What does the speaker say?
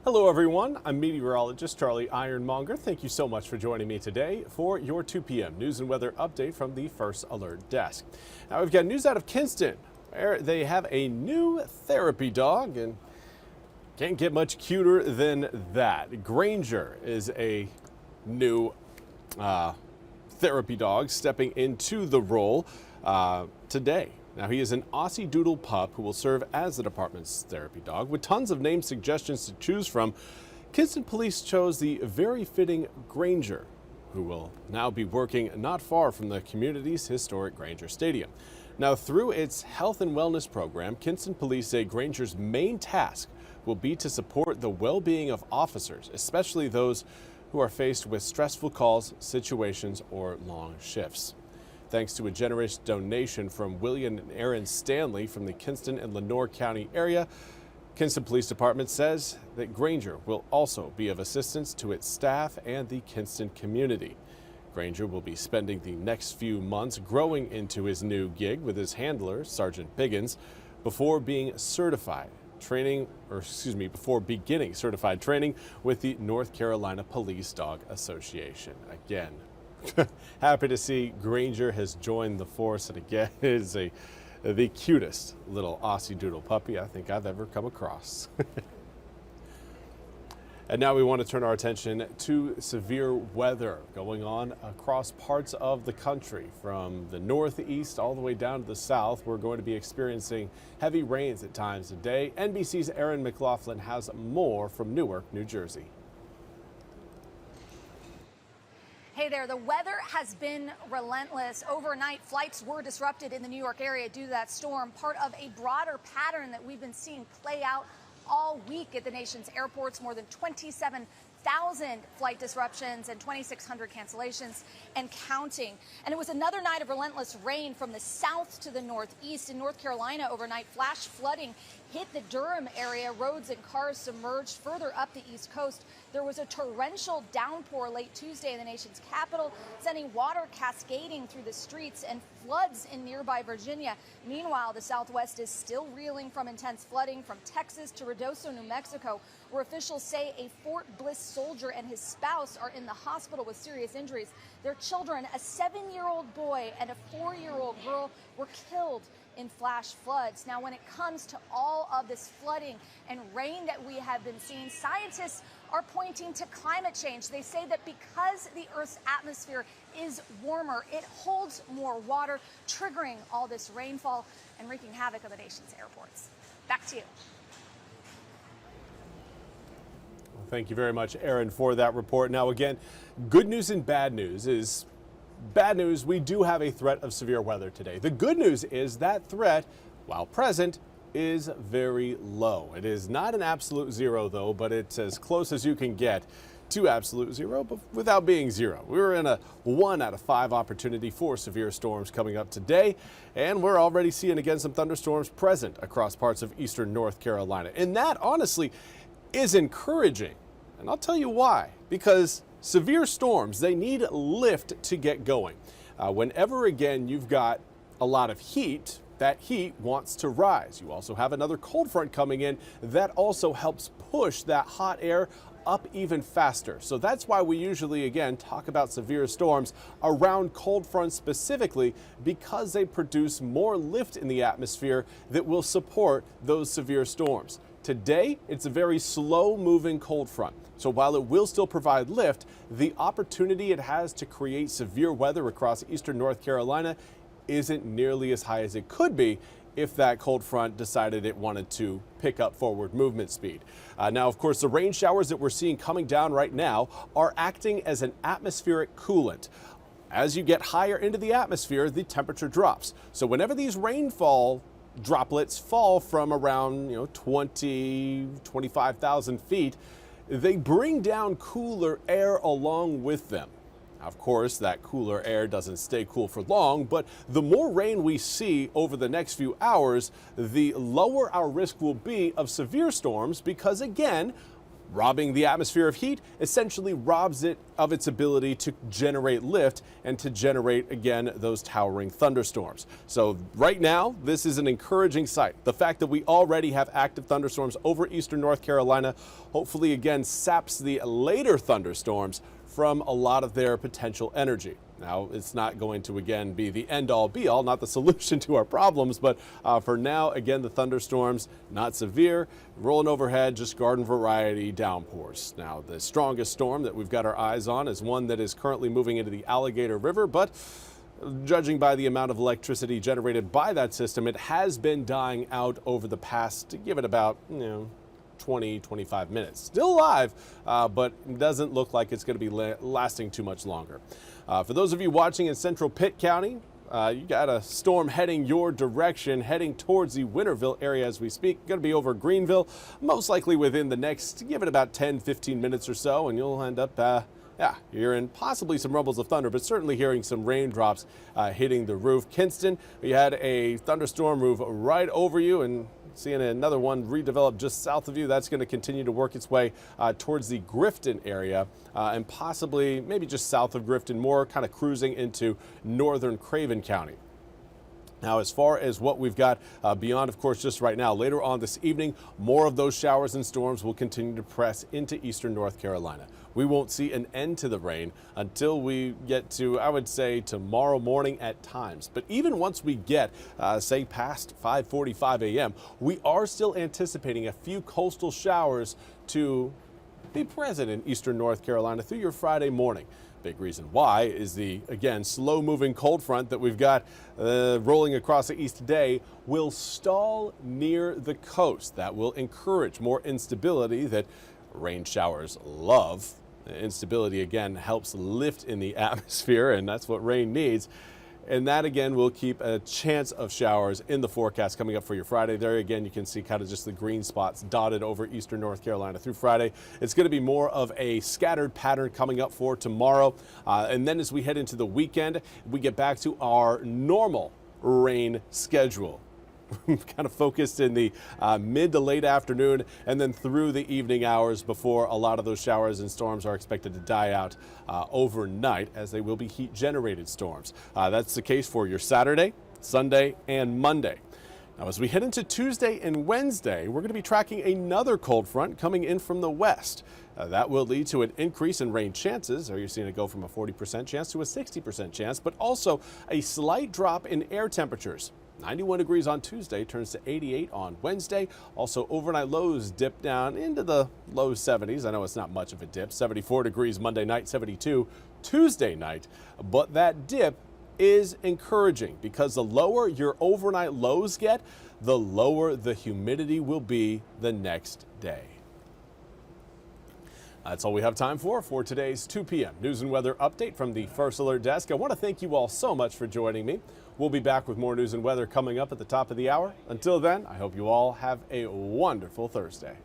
Hello everyone, I'm meteorologist Charlie Ironmonger. Thank you so much for joining me today for your 2 p.m. news and weather update from the First Alert Desk. Now we've got news out of Kinston, where they have a new therapy dog and can't get much cuter than that. Grainger is a new therapy dog stepping into the role today. Now, he is an Aussie Doodle pup who will serve as the department's therapy dog. With tons of name suggestions to choose from, Kinston Police chose the very fitting Grainger, who will now be working not far from the community's historic Grainger Stadium. Now, through its health and wellness program, Kinston Police say Grainger's main task will be to support the well-being of officers, especially those who are faced with stressful calls, situations, or long shifts. Thanks to a generous donation from William and Erin Stanley from the Kinston and Lenoir County area, Kinston Police Department says that Grainger will also be of assistance to its staff and the Kinston community. Grainger will be spending the next few months growing into his new gig with his handler, Sergeant Biggins, before beginning certified training with the North Carolina Police Dog Association. Again, happy to see Grainger has joined the force, and again, it is the cutest little Aussie Doodle puppy I think I've ever come across. And now we want to turn our attention to severe weather going on across parts of the country. From the northeast all the way down to the south, we're going to be experiencing heavy rains at times today. NBC's Aaron McLaughlin has more from Newark, New Jersey. Hey there, the weather has been relentless. Overnight, flights were disrupted in the New York area due to that storm, part of a broader pattern that we've been seeing play out all week at the nation's airports. More than 27,000 flight disruptions and 2,600 cancellations and counting. And it was another night of relentless rain from the south to the northeast. In North Carolina overnight, flash flooding hit the Durham area. Roads and cars submerged. Further up the East Coast, there was a torrential downpour late Tuesday in the nation's capital, sending water cascading through the streets and floods in nearby Virginia. Meanwhile, the Southwest is still reeling from intense flooding from Texas to Ruidoso, New Mexico, where officials say a Fort Bliss soldier and his spouse are in the hospital with serious injuries. Their children, a 7-year-old boy and a 4-year-old girl, were killed in flash floods. Now, when it comes to all of this flooding and rain that we have been seeing, scientists are pointing to climate change. They say that because the Earth's atmosphere is warmer, it holds more water, triggering all this rainfall and wreaking havoc on the nation's airports. Back to you. Thank you very much, Aaron, for that report. Now, again, good news and bad news is bad news. We do have a threat of severe weather today. The good news is that threat, while present, is very low. It is not an absolute zero, though, but it's as close as you can get to absolute zero, but without being zero. We're in a 1 out of 5 opportunity for severe storms coming up today, and we're already seeing again some thunderstorms present across parts of eastern North Carolina. And that, honestly, is encouraging. And I'll tell you why. Because severe storms, they need lift to get going. Whenever, again, you've got a lot of heat, that heat wants to rise. You also have another cold front coming in that also helps push that hot air up even faster. So that's why we usually, again, talk about severe storms around cold fronts specifically, because they produce more lift in the atmosphere that will support those severe storms. Today, it's a very slow-moving cold front. So while it will still provide lift, the opportunity it has to create severe weather across eastern North Carolina isn't nearly as high as it could be if that cold front decided it wanted to pick up forward movement speed. Now, of course, the rain showers that we're seeing coming down right now are acting as an atmospheric coolant. As you get higher into the atmosphere, the temperature drops. So whenever these rainfall droplets fall from around 25,000 feet, they bring down cooler air along with them. Of course, that cooler air doesn't stay cool for long, but the more rain we see over the next few hours, the lower our risk will be of severe storms because, again, Robbing the atmosphere of heat essentially robs it of its ability to generate lift and to generate, again, those towering thunderstorms. So right now, this is an encouraging sight. The fact that we already have active thunderstorms over eastern North Carolina hopefully, again, saps the later thunderstorms from a lot of their potential energy. Now, it's not going to, again, be the end-all, be-all, not the solution to our problems, but for now, again, the thunderstorms, not severe, rolling overhead, just garden variety downpours. Now, the strongest storm that we've got our eyes on is one that is currently moving into the Alligator River, but judging by the amount of electricity generated by that system, it has been dying out over the past, give it about, 20, 25 minutes. Still alive, but doesn't look like it's going to be lasting too much longer. For those of you watching in central Pitt County, you got a storm heading your direction, heading towards the Winterville area as we speak. Going to be over Greenville, most likely within the next, give it about 10, 15 minutes or so, and you'll end up hearing possibly some rumbles of thunder, but certainly hearing some raindrops hitting the roof. Kinston, we had a thunderstorm move right over you, and seeing another one redevelop just south of you. That's going to continue to work its way towards the Grifton area and possibly maybe just south of Grifton, more kind of cruising into northern Craven County. Now, as far as what we've got beyond, of course, just right now, later on this evening, more of those showers and storms will continue to press into eastern North Carolina. We won't see an end to the rain until we get to, I would say, tomorrow morning at times. But even once we get, say, past 5:45 a.m., we are still anticipating a few coastal showers to be present in eastern North Carolina through your Friday morning. Big reason why is the, again, slow-moving cold front that we've got rolling across the east today will stall near the coast. That will encourage more instability that rain showers love. Instability, again, helps lift in the atmosphere, and that's what rain needs. And that, again, will keep a chance of showers in the forecast coming up for your Friday. There, again, you can see kind of just the green spots dotted over eastern North Carolina through Friday. It's going to be more of a scattered pattern coming up for tomorrow. And then as we head into the weekend, we get back to our normal rain schedule. Kind of focused in the mid to late afternoon and then through the evening hours before a lot of those showers and storms are expected to die out overnight, as they will be heat generated storms. That's the case for your Saturday, Sunday, and Monday. Now, as we head into Tuesday and Wednesday, we're going to be tracking another cold front coming in from the west. That will lead to an increase in rain chances, or you're seeing it go from a 40% chance to a 60% chance, but also a slight drop in air temperatures. 91 degrees on Tuesday turns to 88 on Wednesday. Also, overnight lows dip down into the low 70s. I know it's not much of a dip. 74 degrees Monday night, 72 Tuesday night. But that dip is encouraging because the lower your overnight lows get, the lower the humidity will be the next day. That's all we have time for today's 2 p.m. News and Weather Update from the First Alert Desk. I want to thank you all so much for joining me. We'll be back with more news and weather coming up at the top of the hour. Until then, I hope you all have a wonderful Thursday.